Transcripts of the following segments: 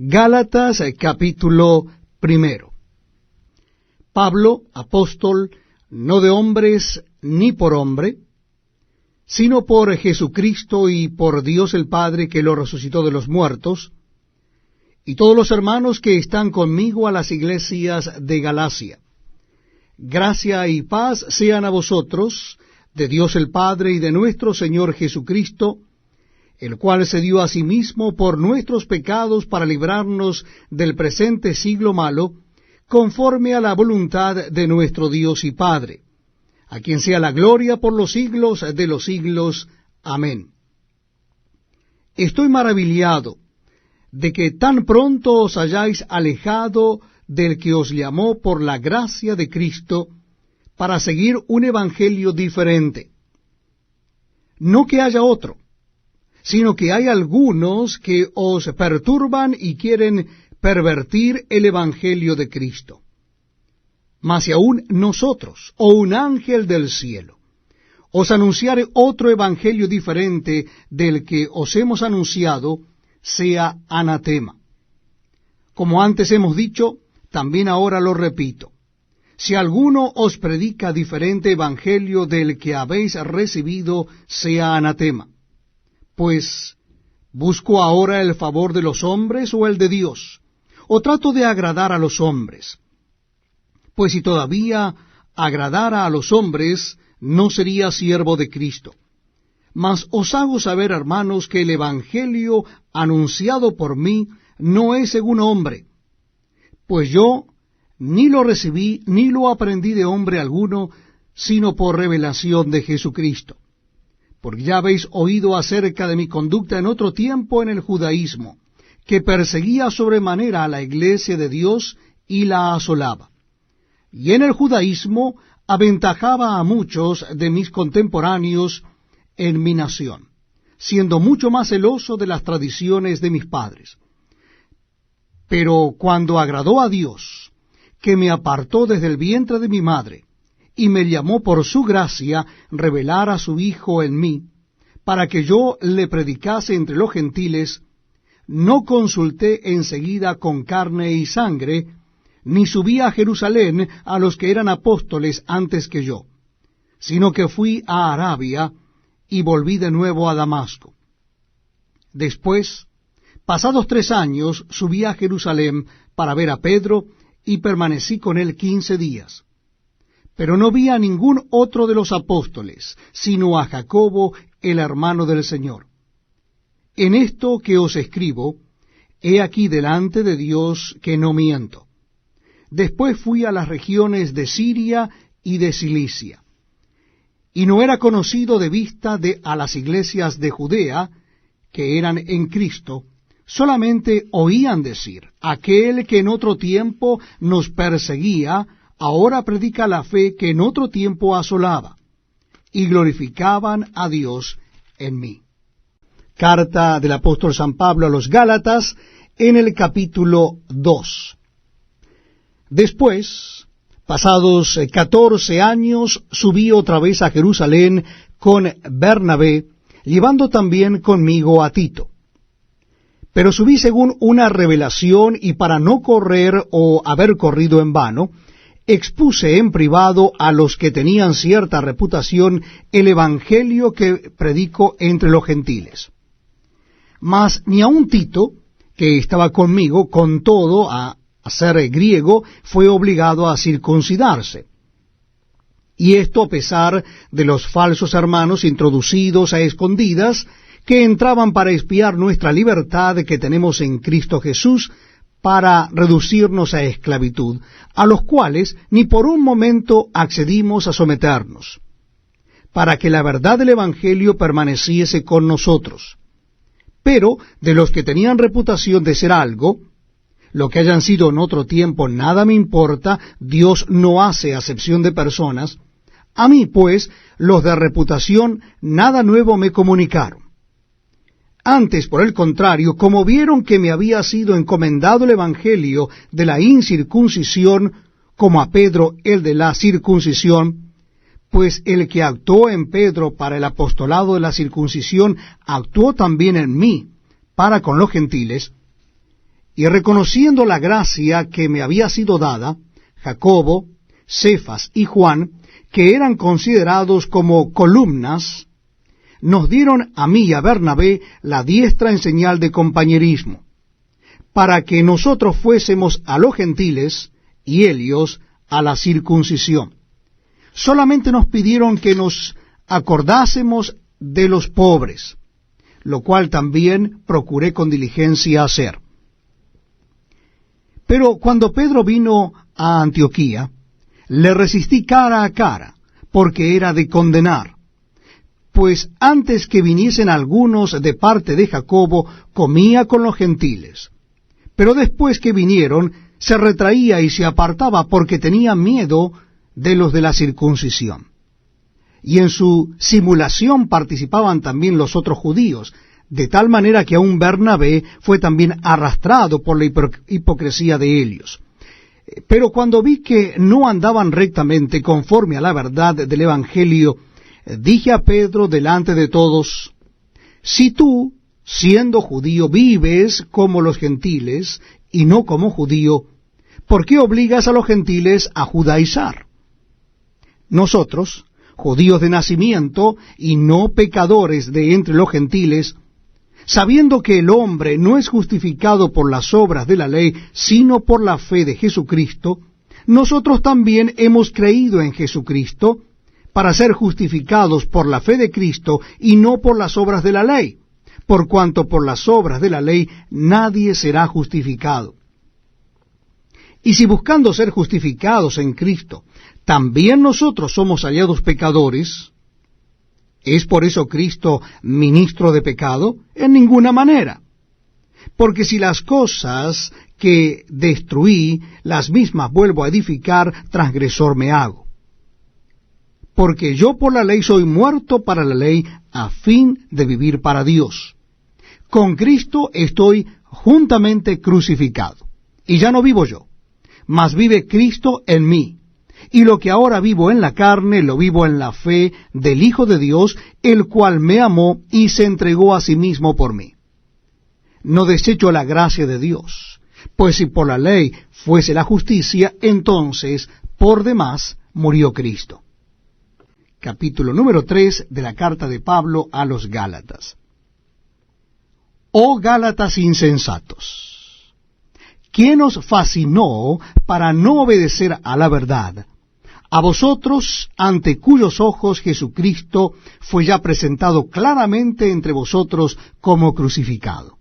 Gálatas capítulo 1. Pablo, apóstol, no de hombres ni por hombre, sino por Jesucristo y por Dios el Padre que lo resucitó de los muertos, y todos los hermanos que están conmigo a las iglesias de Galacia. Gracia y paz sean a vosotros, de Dios el Padre y de nuestro Señor Jesucristo, el cual se dio a sí mismo por nuestros pecados para librarnos del presente siglo malo, conforme a la voluntad de nuestro Dios y Padre, a quien sea la gloria por los siglos de los siglos. Amén. Estoy maravillado de que tan pronto os hayáis alejado del que os llamó por la gracia de Cristo para seguir un evangelio diferente. No que haya otro, sino que hay algunos que os perturban y quieren pervertir el evangelio de Cristo. Mas si aún nosotros, o un ángel del cielo, os anunciare otro evangelio diferente del que os hemos anunciado, sea anatema. Como antes hemos dicho, también ahora lo repito. Si alguno os predica diferente evangelio del que habéis recibido, sea anatema. Pues, ¿busco ahora el favor de los hombres o el de Dios? ¿O trato de agradar a los hombres? Pues si todavía agradara a los hombres, no sería siervo de Cristo. Mas os hago saber, hermanos, que el evangelio anunciado por mí no es según hombre. Pues yo ni lo recibí ni lo aprendí de hombre alguno, sino por revelación de Jesucristo. Porque ya habéis oído acerca de mi conducta en otro tiempo en el judaísmo, que perseguía sobremanera a la iglesia de Dios y la asolaba. Y en el judaísmo aventajaba a muchos de mis contemporáneos en mi nación, siendo mucho más celoso de las tradiciones de mis padres. Pero cuando agradó a Dios, que me apartó desde el vientre de mi madre, y me llamó por su gracia revelar a su Hijo en mí, para que yo le predicase entre los gentiles, no consulté enseguida con carne y sangre, ni subí a Jerusalén a los que eran apóstoles antes que yo, sino que fui a Arabia y volví de nuevo a Damasco. Después, pasados 3 años, subí a Jerusalén para ver a Pedro y permanecí con él 15 días. Pero no vi a ningún otro de los apóstoles, sino a Jacobo, el hermano del Señor. En esto que os escribo, he aquí delante de Dios que no miento. Después fui a las regiones de Siria y de Cilicia. Y no era conocido de vista a las iglesias de Judea, que eran en Cristo, solamente oían decir, aquel que en otro tiempo nos perseguía, ahora predica la fe que en otro tiempo asolaba, y glorificaban a Dios en mí. Carta del apóstol San Pablo a los Gálatas, en el capítulo 2. Después, pasados 14 años, subí otra vez a Jerusalén con Bernabé, llevando también conmigo a Tito. Pero subí según una revelación, y para no correr o haber corrido en vano, expuse en privado a los que tenían cierta reputación el evangelio que predico entre los gentiles. Mas ni aun Tito, que estaba conmigo, con todo a ser griego, fue obligado a circuncidarse. Y esto a pesar de los falsos hermanos introducidos a escondidas, que entraban para espiar nuestra libertad que tenemos en Cristo Jesús, para reducirnos a esclavitud, a los cuales ni por un momento accedimos a someternos, para que la verdad del Evangelio permaneciese con nosotros. Pero de los que tenían reputación de ser algo, lo que hayan sido en otro tiempo nada me importa, Dios no hace acepción de personas. A mí, pues, los de reputación nada nuevo me comunicaron. Antes, por el contrario, como vieron que me había sido encomendado el evangelio de la incircuncisión, como a Pedro el de la circuncisión, pues el que actuó en Pedro para el apostolado de la circuncisión, actuó también en mí para con los gentiles, y reconociendo la gracia que me había sido dada, Jacobo, Cefas y Juan, que eran considerados como columnas, nos dieron a mí y a Bernabé la diestra en señal de compañerismo, para que nosotros fuésemos a los gentiles y ellos a la circuncisión. Solamente nos pidieron que nos acordásemos de los pobres, lo cual también procuré con diligencia hacer. Pero cuando Pedro vino a Antioquía, le resistí cara a cara, porque era de condenar. Pues antes que viniesen algunos de parte de Jacobo, comía con los gentiles. Pero después que vinieron, se retraía y se apartaba porque tenía miedo de los de la circuncisión. Y en su simulación participaban también los otros judíos, de tal manera que aun Bernabé fue también arrastrado por la hipocresía de ellos. Pero cuando vi que no andaban rectamente conforme a la verdad del Evangelio, dije a Pedro delante de todos: si tú, siendo judío, vives como los gentiles y no como judío, ¿por qué obligas a los gentiles a judaizar? Nosotros, judíos de nacimiento y no pecadores de entre los gentiles, sabiendo que el hombre no es justificado por las obras de la ley, sino por la fe de Jesucristo, nosotros también hemos creído en Jesucristo para ser justificados por la fe de Cristo y no por las obras de la ley, por cuanto por las obras de la ley nadie será justificado. Y si buscando ser justificados en Cristo, también nosotros somos hallados pecadores, ¿es por eso Cristo ministro de pecado? En ninguna manera. Porque si las cosas que destruí, las mismas vuelvo a edificar, transgresor me hago. Porque yo por la ley soy muerto para la ley, a fin de vivir para Dios. Con Cristo estoy juntamente crucificado. Y ya no vivo yo, mas vive Cristo en mí. Y lo que ahora vivo en la carne, lo vivo en la fe del Hijo de Dios, el cual me amó y se entregó a sí mismo por mí. No desecho la gracia de Dios, pues si por la ley fuese la justicia, entonces por demás murió Cristo. Capítulo número 3 de la carta de Pablo a los Gálatas. Oh Gálatas insensatos, ¿quién os fascinó para no obedecer a la verdad? A vosotros, ante cuyos ojos Jesucristo fue ya presentado claramente entre vosotros como crucificado.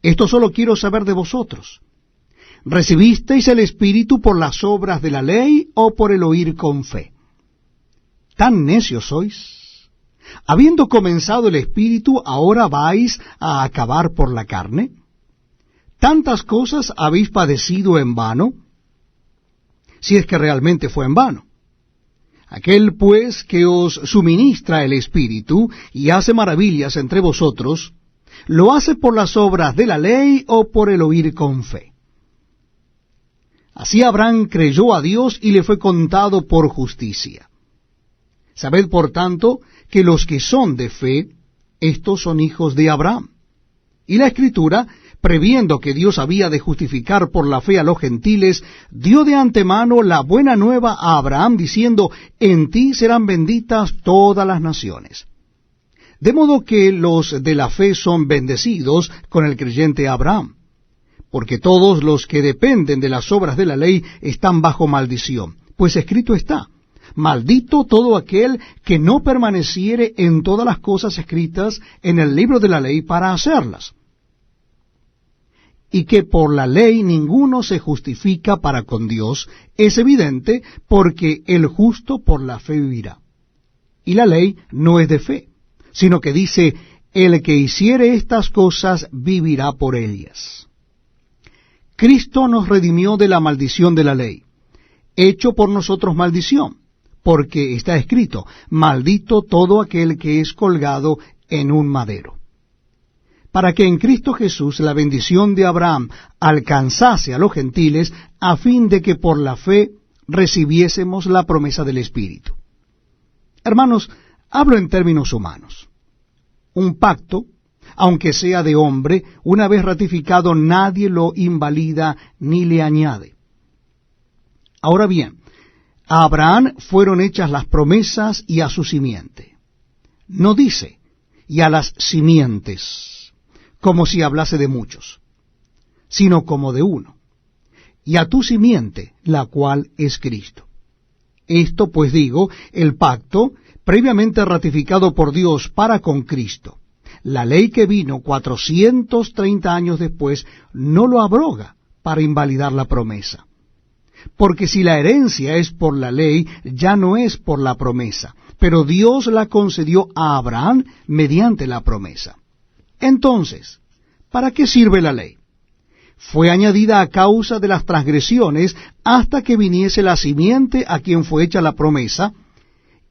Esto solo quiero saber de vosotros. ¿Recibisteis el Espíritu por las obras de la ley o por el oír con fe? ¿Tan necios sois? Habiendo comenzado el Espíritu, ¿ahora vais a acabar por la carne? ¿Tantas cosas habéis padecido en vano? Si es que realmente fue en vano. Aquel pues que os suministra el Espíritu y hace maravillas entre vosotros, ¿lo hace por las obras de la ley o por el oír con fe? Así Abraham creyó a Dios y le fue contado por justicia. Sabed por tanto que los que son de fe, estos son hijos de Abraham. Y la Escritura, previendo que Dios había de justificar por la fe a los gentiles, dio de antemano la buena nueva a Abraham, diciendo: en ti serán benditas todas las naciones. De modo que los de la fe son bendecidos con el creyente Abraham, porque todos los que dependen de las obras de la ley están bajo maldición, pues escrito está: maldito todo aquel que no permaneciere en todas las cosas escritas en el libro de la ley para hacerlas. Y que por la ley ninguno se justifica para con Dios, es evidente, porque el justo por la fe vivirá. Y la ley no es de fe, sino que dice: el que hiciere estas cosas vivirá por ellas. Cristo nos redimió de la maldición de la ley, hecho por nosotros maldición, porque está escrito: maldito todo aquel que es colgado en un madero. Para que en Cristo Jesús la bendición de Abraham alcanzase a los gentiles, a fin de que por la fe recibiésemos la promesa del Espíritu. Hermanos, hablo en términos humanos. Un pacto Aunque sea de hombre, una vez ratificado nadie lo invalida ni le añade. Ahora bien, a Abraham fueron hechas las promesas y a su simiente. No dice, y a las simientes, como si hablase de muchos, sino como de uno, y a tu simiente, la cual es Cristo. Esto, pues digo, el pacto, previamente ratificado por Dios para con Cristo, la ley que vino 430 años después, no lo abroga para invalidar la promesa. Porque si la herencia es por la ley, ya no es por la promesa, pero Dios la concedió a Abraham mediante la promesa. Entonces, ¿para qué sirve la ley? Fue añadida a causa de las transgresiones hasta que viniese la simiente a quien fue hecha la promesa,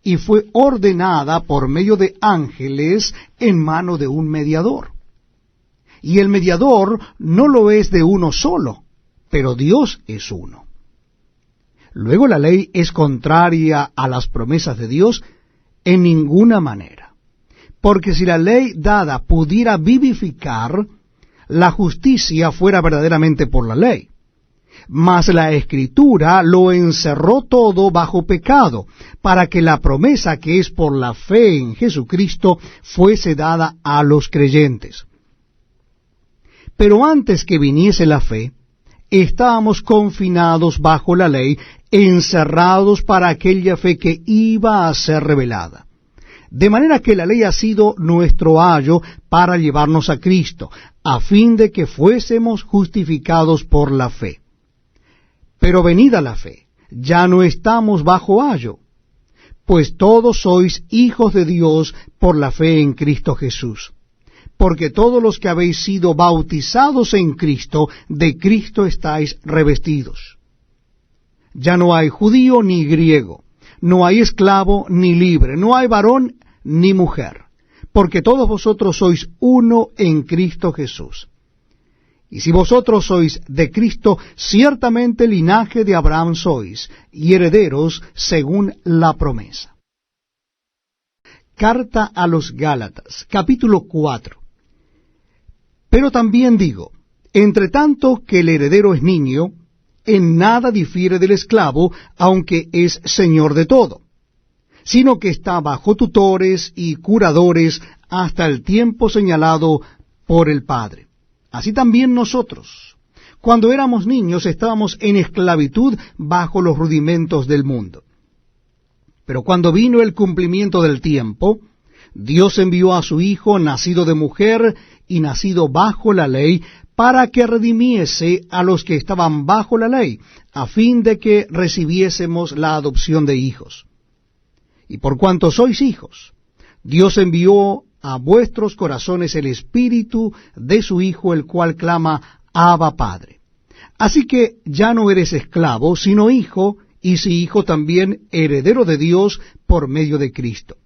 y fue ordenada por medio de ángeles en mano de un mediador. Y el mediador no lo es de uno solo, pero Dios es uno. Luego la ley es contraria a las promesas de Dios en ninguna manera. Porque si la ley dada pudiera vivificar, la justicia fuera verdaderamente por la ley. Mas la Escritura lo encerró todo bajo pecado, para que la promesa que es por la fe en Jesucristo fuese dada a los creyentes. Pero antes que viniese la fe, estábamos confinados bajo la ley, encerrados para aquella fe que iba a ser revelada. De manera que la ley ha sido nuestro ayo para llevarnos a Cristo, a fin de que fuésemos justificados por la fe. Pero venida la fe, ya no estamos bajo ayo, pues todos sois hijos de Dios por la fe en Cristo Jesús. Porque todos los que habéis sido bautizados en Cristo, de Cristo estáis revestidos. Ya no hay judío ni griego, no hay esclavo ni libre, no hay varón ni mujer, porque todos vosotros sois uno en Cristo Jesús. Y si vosotros sois de Cristo, ciertamente linaje de Abraham sois, y herederos según la promesa. Carta a los Gálatas, capítulo 4. Pero también digo, entre tanto que el heredero es niño, en nada difiere del esclavo, aunque es señor de todo, sino que está bajo tutores y curadores hasta el tiempo señalado por el Padre. Así también nosotros, cuando éramos niños, estábamos en esclavitud bajo los rudimentos del mundo. Pero cuando vino el cumplimiento del tiempo, Dios envió a su Hijo, nacido de mujer y nacido bajo la ley, para que redimiese a los que estaban bajo la ley, a fin de que recibiésemos la adopción de hijos. Y por cuanto sois hijos, Dios envió a vuestros corazones el Espíritu de su Hijo, el cual clama, Abba, Padre. Así que ya no eres esclavo, sino hijo, y si hijo también heredero de Dios por medio de Cristo.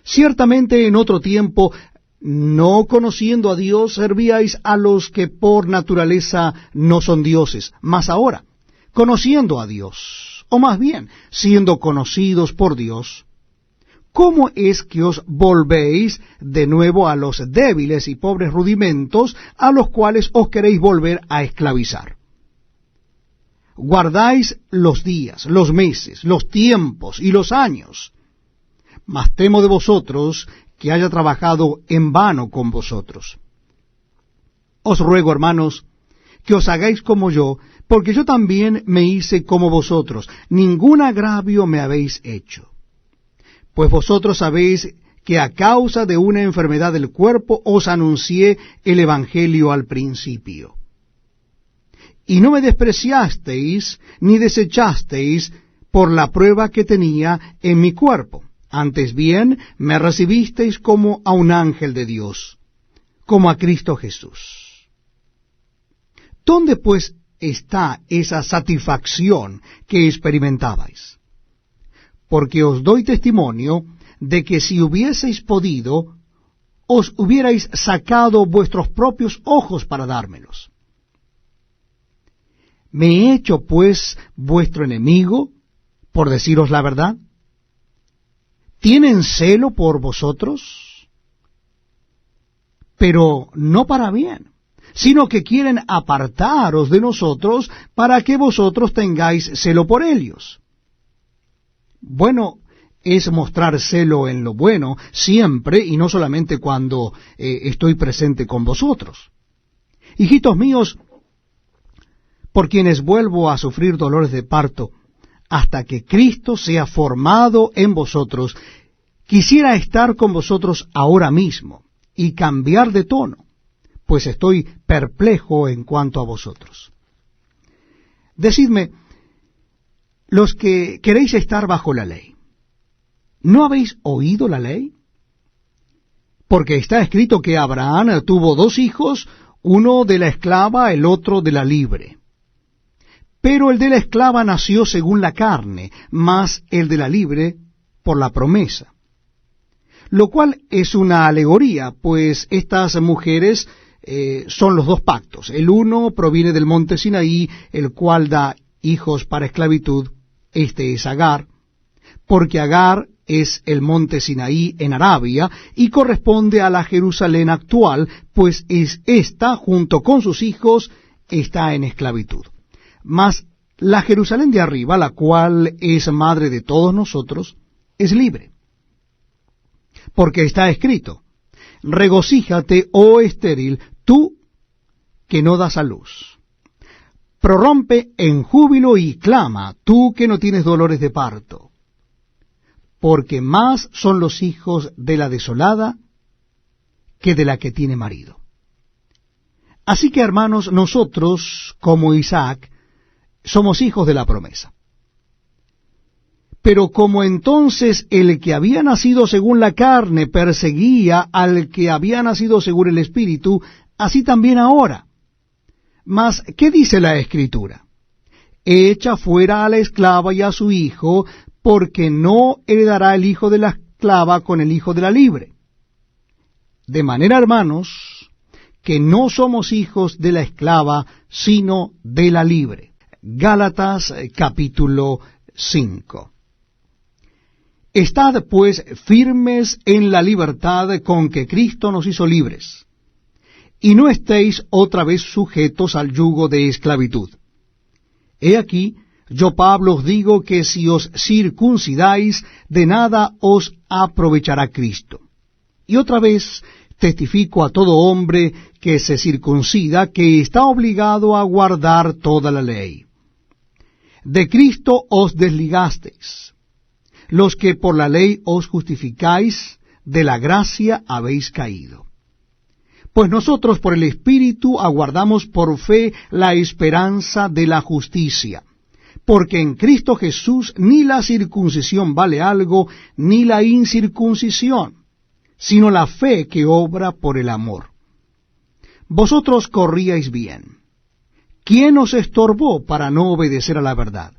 Ciertamente en otro tiempo, no conociendo a Dios, servíais a los que por naturaleza no son dioses, mas ahora, conociendo a Dios, o más bien, siendo conocidos por Dios, ¿cómo es que os volvéis de nuevo a los débiles y pobres rudimentos a los cuales os queréis volver a esclavizar? Guardáis los días, los meses, los tiempos y los años. Mas temo de vosotros que haya trabajado en vano con vosotros. Os ruego, hermanos, que os hagáis como yo, porque yo también me hice como vosotros. Ningún agravio me habéis hecho. Pues vosotros sabéis que a causa de una enfermedad del cuerpo os anuncié el Evangelio al principio. Y no me despreciasteis ni desechasteis por la prueba que tenía en mi cuerpo. Antes bien, me recibisteis como a un ángel de Dios, como a Cristo Jesús. ¿Dónde pues está esa satisfacción que experimentabais? Porque os doy testimonio de que si hubieseis podido, os hubierais sacado vuestros propios ojos para dármelos. ¿Me he hecho pues vuestro enemigo por deciros la verdad? ¿Tienen celo por vosotros? pero no para bien, sino que quieren apartaros de nosotros para que vosotros tengáis celo por ellos. Bueno es mostrar celo en lo bueno siempre y no solamente cuando estoy presente con vosotros. Hijitos míos, por quienes vuelvo a sufrir dolores de parto, hasta que Cristo sea formado en vosotros, quisiera estar con vosotros ahora mismo y cambiar de tono, pues estoy perplejo en cuanto a vosotros. Decidme, los que queréis estar bajo la ley, ¿no habéis oído la ley? Porque está escrito que Abraham tuvo 2 hijos, uno de la esclava, el otro de la libre. Pero el de la esclava nació según la carne, mas el de la libre por la promesa. Lo cual es una alegoría, pues estas mujeres son los 2 pactos. El uno proviene del monte Sinaí, el cual da hijos para esclavitud. Este es Agar, porque Agar es el monte Sinaí en Arabia y corresponde a la Jerusalén actual, pues es esta, junto con sus hijos, está en esclavitud. Mas la Jerusalén de arriba, la cual es madre de todos nosotros, es libre. Porque está escrito, regocíjate, oh estéril, tú que no das a luz. Prorrompe en júbilo y clama, tú que no tienes dolores de parto. Porque más son los hijos de la desolada que de la que tiene marido. Así que, hermanos, nosotros, como Isaac, somos hijos de la promesa. Pero como entonces el que había nacido según la carne perseguía al que había nacido según el Espíritu, así también ahora. Mas, ¿qué dice la Escritura? Echa fuera a la esclava y a su hijo, porque no heredará el hijo de la esclava con el hijo de la libre. De manera, hermanos, que no somos hijos de la esclava, sino de la libre. Gálatas capítulo 5. Estad pues firmes en la libertad con que Cristo nos hizo libres, y no estéis otra vez sujetos al yugo de esclavitud. He aquí, yo Pablo os digo que si os circuncidáis, de nada os aprovechará Cristo. Y otra vez testifico a todo hombre que se circuncida, que está obligado a guardar toda la ley. De Cristo os desligasteis. Los que por la ley os justificáis, de la gracia habéis caído. Pues nosotros por el Espíritu aguardamos por fe la esperanza de la justicia. Porque en Cristo Jesús ni la circuncisión vale algo, ni la incircuncisión, sino la fe que obra por el amor. Vosotros corríais bien. ¿Quién os estorbó para no obedecer a la verdad?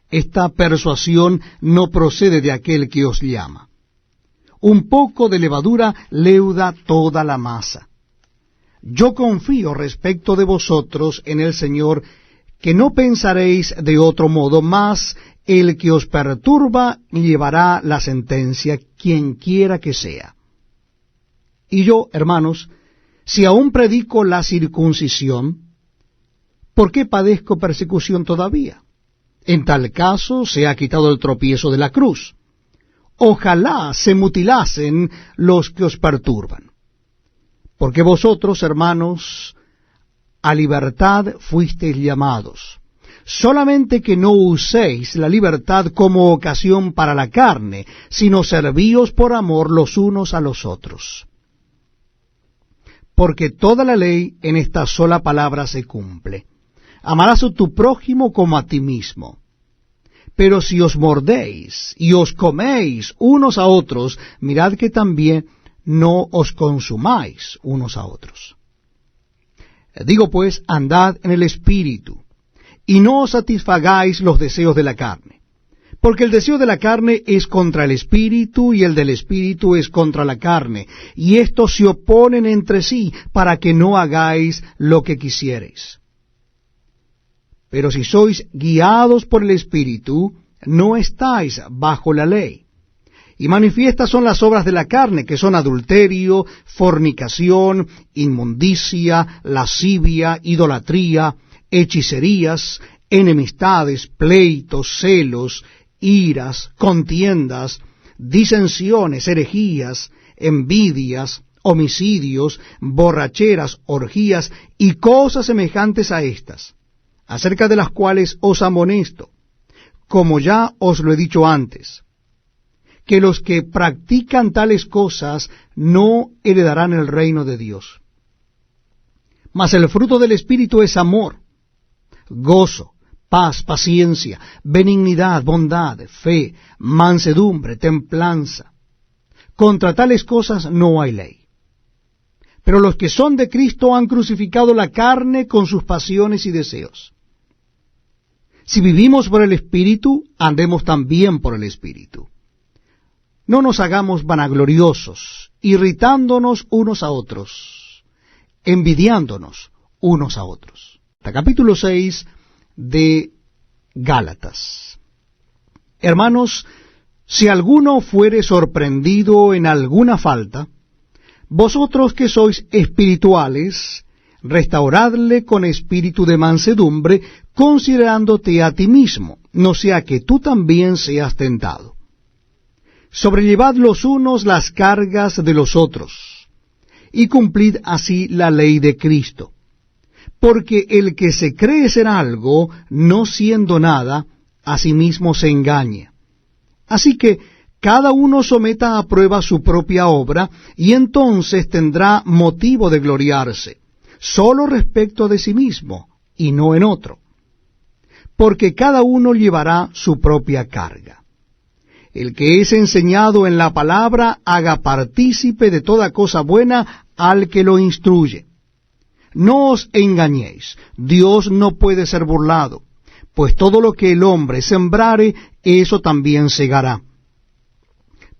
Esta persuasión no procede de aquel que os llama. Un poco de levadura leuda toda la masa. Yo confío respecto de vosotros en el Señor, que no pensaréis de otro modo, mas el que os perturba llevará la sentencia, quien quiera que sea. Y yo, hermanos, si aún predico la circuncisión, ¿por qué padezco persecución todavía? En tal caso se ha quitado el tropiezo de la cruz. Ojalá se mutilasen los que os perturban. Porque vosotros, hermanos, a libertad fuisteis llamados, solamente que no uséis la libertad como ocasión para la carne, sino servíos por amor los unos a los otros. Porque toda la ley en esta sola palabra se cumple: amarás a tu prójimo como a ti mismo. Pero si os mordéis y os coméis unos a otros, mirad que también no os consumáis unos a otros. Digo pues, andad en el Espíritu, y no os satisfagáis los deseos de la carne. Porque el deseo de la carne es contra el Espíritu, y el del Espíritu es contra la carne, y estos se oponen entre sí, para que no hagáis lo que quisiereis. Pero si sois guiados por el Espíritu, no estáis bajo la ley. Y manifiestas son las obras de la carne, que son adulterio, fornicación, inmundicia, lascivia, idolatría, hechicerías, enemistades, pleitos, celos, iras, contiendas, disensiones, herejías, envidias, homicidios, borracheras, orgías y cosas semejantes a estas, acerca de las cuales os amonesto, como ya os lo he dicho antes, que los que practican tales cosas no heredarán el reino de Dios. Mas el fruto del Espíritu es amor, gozo, paz, paciencia, benignidad, bondad, fe, mansedumbre, templanza. Contra tales cosas no hay ley. Pero los que son de Cristo han crucificado la carne con sus pasiones y deseos. Si vivimos por el Espíritu, andemos también por el Espíritu. No nos hagamos vanagloriosos, irritándonos unos a otros, envidiándonos unos a otros. Capítulo 6 de Gálatas. Hermanos, si alguno fuere sorprendido en alguna falta, vosotros que sois espirituales, restauradle con espíritu de mansedumbre, considerándote a ti mismo, no sea que tú también seas tentado. Sobrellevad los unos las cargas de los otros, y cumplid así la ley de Cristo. Porque el que se cree ser algo, no siendo nada, a sí mismo se engaña. Así que cada uno someta a prueba su propia obra, y entonces tendrá motivo de gloriarse, solo respecto de sí mismo, y no en otro. Porque cada uno llevará su propia carga. El que es enseñado en la palabra, haga partícipe de toda cosa buena al que lo instruye. No os engañéis, Dios no puede ser burlado, pues todo lo que el hombre sembrare, eso también segará.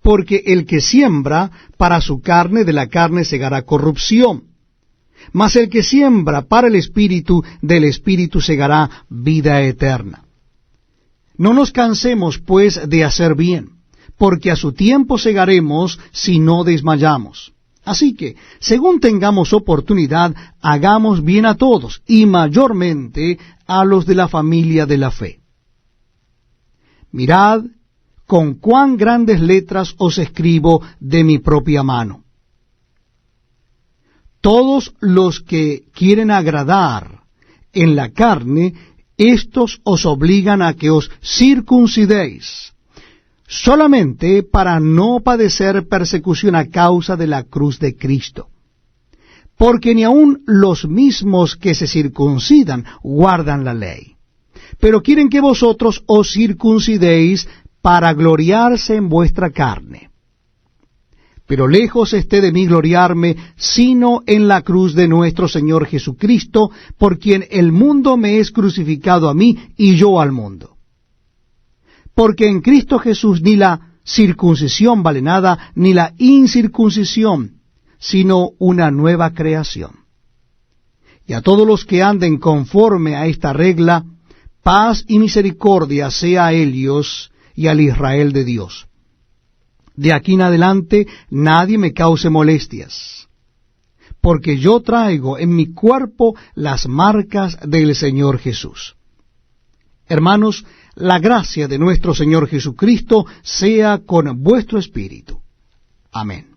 Porque el que siembra para su carne, de la carne segará corrupción. Mas el que siembra para el Espíritu, del Espíritu segará vida eterna. No nos cansemos, pues, de hacer bien, porque a su tiempo segaremos si no desmayamos. Así que, según tengamos oportunidad, hagamos bien a todos, y mayormente a los de la familia de la fe. Mirad con cuán grandes letras os escribo de mi propia mano. Todos los que quieren agradar en la carne, éstos os obligan a que os circuncidéis, solamente para no padecer persecución a causa de la cruz de Cristo. Porque ni aun los mismos que se circuncidan guardan la ley, pero quieren que vosotros os circuncidéis para gloriarse en vuestra carne. Pero lejos esté de mí gloriarme, sino en la cruz de nuestro Señor Jesucristo, por quien el mundo me es crucificado a mí y yo al mundo. Porque en Cristo Jesús ni la circuncisión vale nada, ni la incircuncisión, sino una nueva creación. Y a todos los que anden conforme a esta regla, paz y misericordia sea a ellos y al Israel de Dios. De aquí en adelante nadie me cause molestias, porque yo traigo en mi cuerpo las marcas del Señor Jesús. Hermanos, la gracia de nuestro Señor Jesucristo sea con vuestro espíritu. Amén.